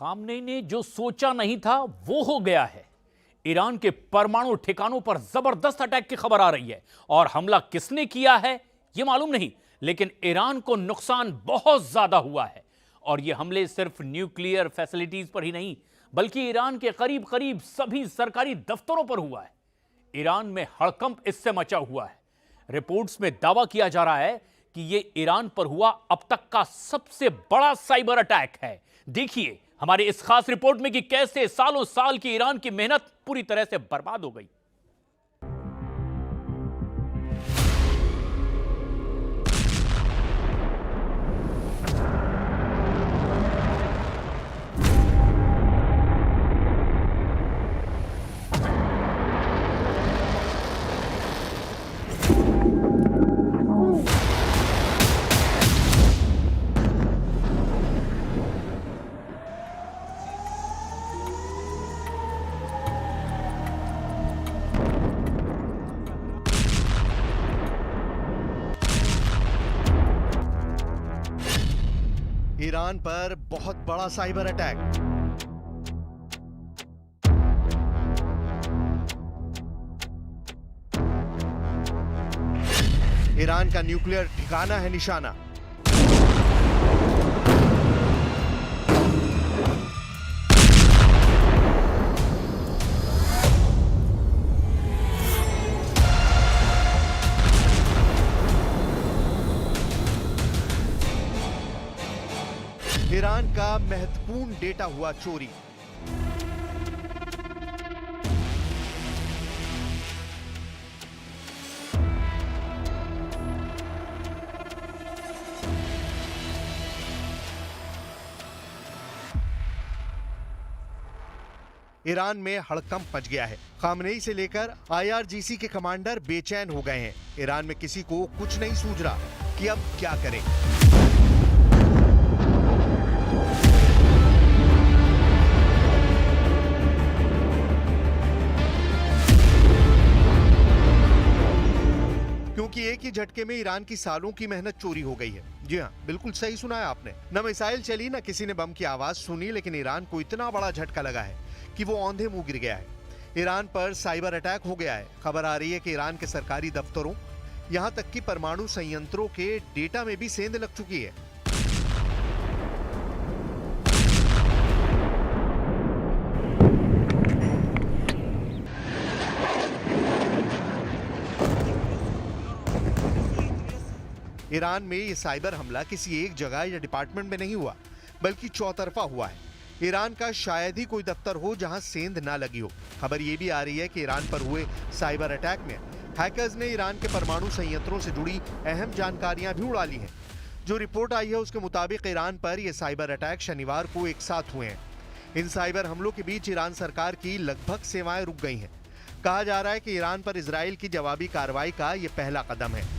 Khamenei ने जो सोचा नहीं था वो हो गया है। ईरान के परमाणु ठिकानों पर जबरदस्त अटैक की खबर आ रही है और हमला किसने किया है यह मालूम नहीं, लेकिन ईरान को नुकसान बहुत ज्यादा हुआ है। और यह हमले सिर्फ न्यूक्लियर फैसिलिटीज पर ही नहीं बल्कि ईरान के करीब करीब सभी सरकारी दफ्तरों पर हुआ है। ईरान में हड़कंप इससे मचा हुआ है। रिपोर्ट्स में दावा किया जा रहा है कि यह ईरान पर हुआ अब तक का सबसे बड़ा साइबर अटैक है। देखिए हमारी इस खास रिपोर्ट में कि कैसे सालों साल की ईरान की मेहनत पूरी तरह से बर्बाद हो गई। ईरान पर बहुत बड़ा साइबर अटैक। ईरान का न्यूक्लियर ठिकाना है निशाना। ईरान का महत्वपूर्ण डेटा हुआ चोरी। ईरान में हड़कंप मच गया है। खामनेई से लेकर IRGC के कमांडर बेचैन हो गए हैं। ईरान में किसी को कुछ नहीं सूझ रहा कि अब क्या करें। क्योंकि एक ही झटके में ईरान की सालों की मेहनत चोरी हो गई है। जी हाँ, बिल्कुल सही सुना है आपने। न मिसाइल चली न किसी ने बम की आवाज सुनी, लेकिन ईरान को इतना बड़ा झटका लगा है कि वो औंधे मुंह गिर गया है। ईरान पर साइबर अटैक हो गया है। खबर आ रही है कि ईरान के सरकारी दफ्तरों, यहां तक कि परमाणु संयंत्रों के डेटा में भी सेंध लग चुकी है। ईरान में ये साइबर हमला किसी एक जगह या डिपार्टमेंट में नहीं हुआ, बल्कि चौतरफा हुआ है। ईरान का शायद ही कोई दफ्तर हो जहां सेंध ना लगी हो। खबर ये भी आ रही है कि ईरान पर हुए साइबर अटैक में हैकर्स ने ईरान के परमाणु संयंत्रों से जुड़ी अहम जानकारियां भी उड़ा ली हैं। जो रिपोर्ट आई है उसके मुताबिक ईरान पर यह साइबर अटैक शनिवार को एक साथ हुए हैं। इन साइबर हमलों के बीच ईरान सरकार की लगभग सेवाएं रुक गई हैं। कहा जा रहा है कि ईरान पर इजराइल की जवाबी कार्रवाई का यह पहला कदम है।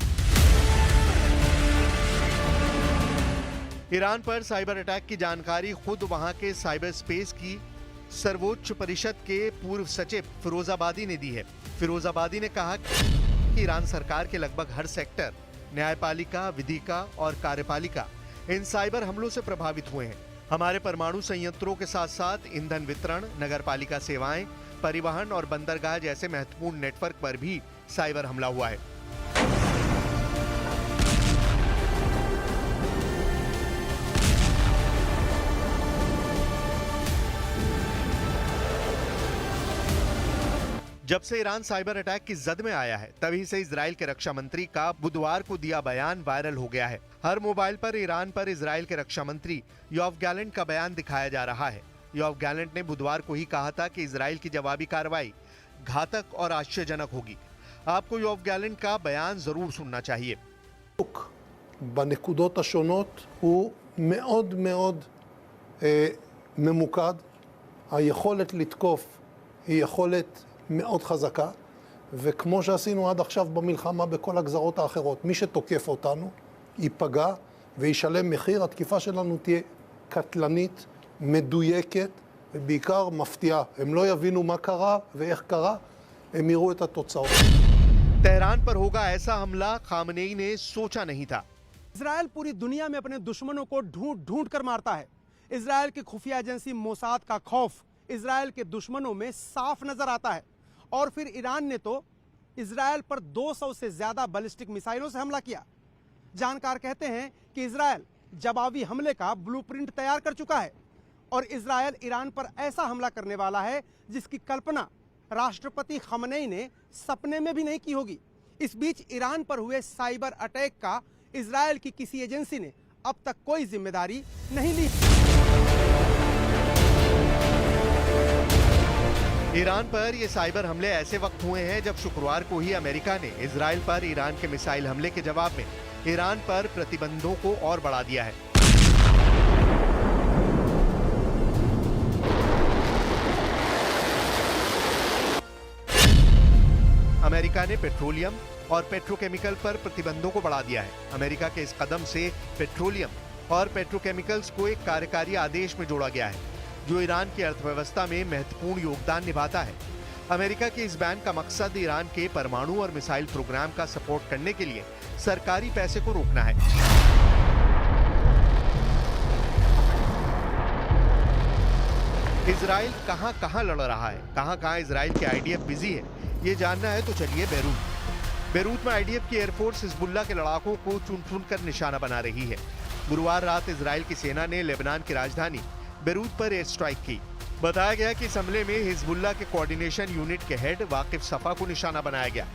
ईरान पर साइबर अटैक की जानकारी खुद वहां के साइबर स्पेस की सर्वोच्च परिषद के पूर्व सचिव फिरोजाबादी ने दी है। फिरोजाबादी ने कहा कि ईरान सरकार के लगभग हर सेक्टर, न्यायपालिका, विधिका और कार्यपालिका इन साइबर हमलों से प्रभावित हुए हैं। हमारे परमाणु संयंत्रों के साथ साथ ईंधन वितरण, नगरपालिका सेवाएं, परिवहन और बंदरगाह जैसे महत्वपूर्ण नेटवर्क पर भी साइबर हमला हुआ है। जब से ईरान साइबर अटैक की जद में आया है, तभी से इजराइल के रक्षा मंत्री का बुधवार को दिया बयान वायरल हो गया है। हर मोबाइल पर ईरान पर इजराइल के रक्षा मंत्री योव गैलेंट का बयान दिखाया जा रहा है। योव गैलेंट ने बुधवार को ही कहा था कि इजराइल की जवाबी कार्रवाई घातक और आश्चर्यजनक होगी। आपको योव गैलेंट का बयान जरूर सुनना चाहिए। בנקודות השונות הוא מאוד מאוד ממוקד. היכולת לתקוף היא יכולת מאוד חזקה, וכמו שעשינו עד עכשיו במלחמה בכל הגזרות האחרות, מי שתוקף אותנו ייפגע וישלם מחיר. התקיפה שלנו תהיה קטלנית, מדויקת ובעיקר מפתיעה. הם לא יבינו מה קרה ואיך קרה, הם יראו את התוצאות. तेहरान पर होगा ऐसा हमला खामनेई ने सोचा नहीं था। इजराइल पूरी दुनिया में अपने दुश्मनों को ढूंढ ढूंढ कर मारता है। इजराइल की खुफिया एजेंसी मोसाद का खौफ इजराइल के दुश्मनों में साफ नजर आता है। और फिर ईरान ने तो इजराइल पर 200 से ज्यादा बैलिस्टिक मिसाइलों से हमला किया। जानकार कहते हैं कि इजराइल जवाबी हमले का ब्लूप्रिंट तैयार कर चुका है और इजराइल ईरान पर ऐसा हमला करने वाला है जिसकी कल्पना राष्ट्रपति खमनेई ने सपने में भी नहीं की होगी। इस बीच ईरान पर हुए साइबर अटैक का इजराइल की किसी एजेंसी ने अब तक कोई जिम्मेदारी नहीं ली। ईरान पर ये साइबर हमले ऐसे वक्त हुए हैं जब शुक्रवार को ही अमेरिका ने इजराइल पर ईरान के मिसाइल हमले के जवाब में ईरान पर प्रतिबंधों को और बढ़ा दिया है। अमेरिका ने पेट्रोलियम और पेट्रोकेमिकल पर प्रतिबंधों को बढ़ा दिया है। अमेरिका के इस कदम से पेट्रोलियम और पेट्रोकेमिकल्स को एक कार्यकारी आदेश में जोड़ा गया है जो ईरान की अर्थव्यवस्था में महत्वपूर्ण योगदान निभाता है। अमेरिका के इस बैन का मकसद ईरान के परमाणु और मिसाइल प्रोग्राम का सपोर्ट करने के लिए सरकारी पैसे को रोकना है। इजराइल कहां लड़ रहा है, कहां इजराइल के आईडीएफ बिजी है, ये जानना है तो चलिए बेरूत में आईडीएफ की एयरफोर्स हिजबुल्लाह के लड़ाकों को चुन कर निशाना बना रही है। गुरुवार रात इजराइल की सेना ने लेबनान की राजधानी बेरूत पर एयर स्ट्राइक की। बताया गया कि इस हमले में हिजबुल्लाह के कोऑर्डिनेशन यूनिट के हेड वाकिफ सफा को निशाना बनाया गया।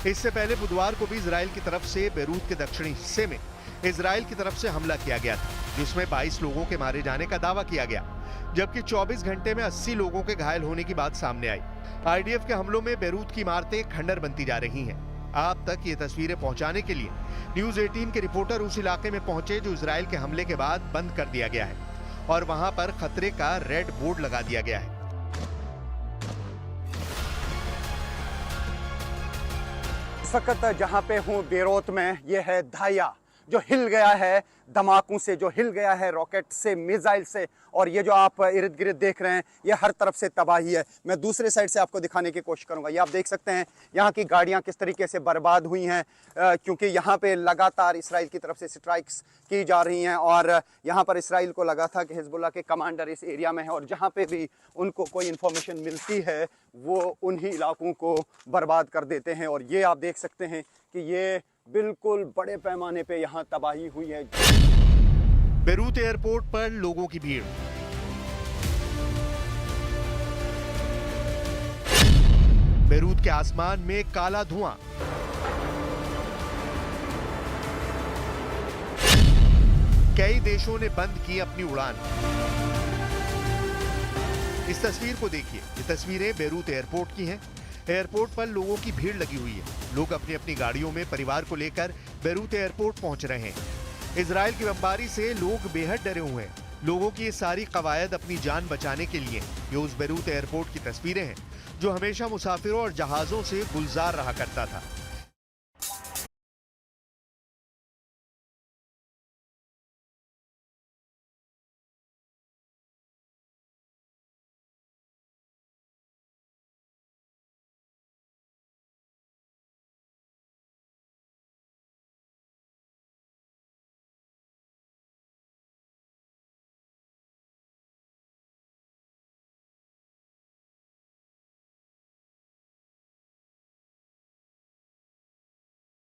इससे पहले बुधवार को भी इजराइल की तरफ से बेरूत के दक्षिणी हिस्से में इजराइल की तरफ से हमला किया गया था जिसमें 22 लोगों के मारे जाने का दावा किया गया, जबकि 24 घंटे में 80 लोगों के घायल होने की बात सामने आई। आईडीएफ के हमलों में बेरूत की इमारतें खंडर बनती जा रही हैं। आप तक ये तस्वीरें पहुंचाने के लिए न्यूज 18 के रिपोर्टर उस इलाके में पहुंचे जो इजराइल के हमले के बाद बंद कर दिया गया है और वहां पर खतरे का रेड बोर्ड लगा दिया गया है। इस वक्त जहां पे हूं बेरूत में, यह है दाहिया जो हिल गया है धमाकों से, जो हिल गया है रॉकेट से, मिसाइल से। और ये जो आप इर्द गिर्द देख रहे हैं ये हर तरफ से तबाही है। मैं दूसरे साइड से आपको दिखाने की कोशिश करूंगा। ये आप देख सकते हैं यहाँ की गाड़ियाँ किस तरीके से बर्बाद हुई हैं क्योंकि यहाँ पे लगातार इसराइल की तरफ से स्ट्राइक्स की जा रही हैं और यहाँ पर इसराइल को लगा था कि हिजबुल्लाह के कमांडर इस एरिया में है और जहाँ पे भी उनको कोई इन्फॉर्मेशन मिलती है वो उन्हीं इलाकों को बर्बाद कर देते हैं। और ये आप देख सकते हैं कि ये बिल्कुल बड़े पैमाने पे यहाँ तबाही हुई है। बेरूत एयरपोर्ट पर लोगों की भीड़। बेरूत के आसमान में काला धुआं। कई देशों ने बंद की अपनी उड़ान। इस तस्वीर को देखिए, ये तस्वीरें बेरूत एयरपोर्ट की हैं। एयरपोर्ट पर लोगों की भीड़ लगी हुई है। लोग अपनी अपनी गाड़ियों में परिवार को लेकर बेरूत एयरपोर्ट पहुंच रहे हैं। इजराइल की बमबारी से लोग बेहद डरे हुए हैं। लोगों की ये सारी कवायद अपनी जान बचाने के लिए। ये उस बेरूत एयरपोर्ट की तस्वीरें हैं जो हमेशा मुसाफिरों और जहाजों से गुलजार रहा करता था।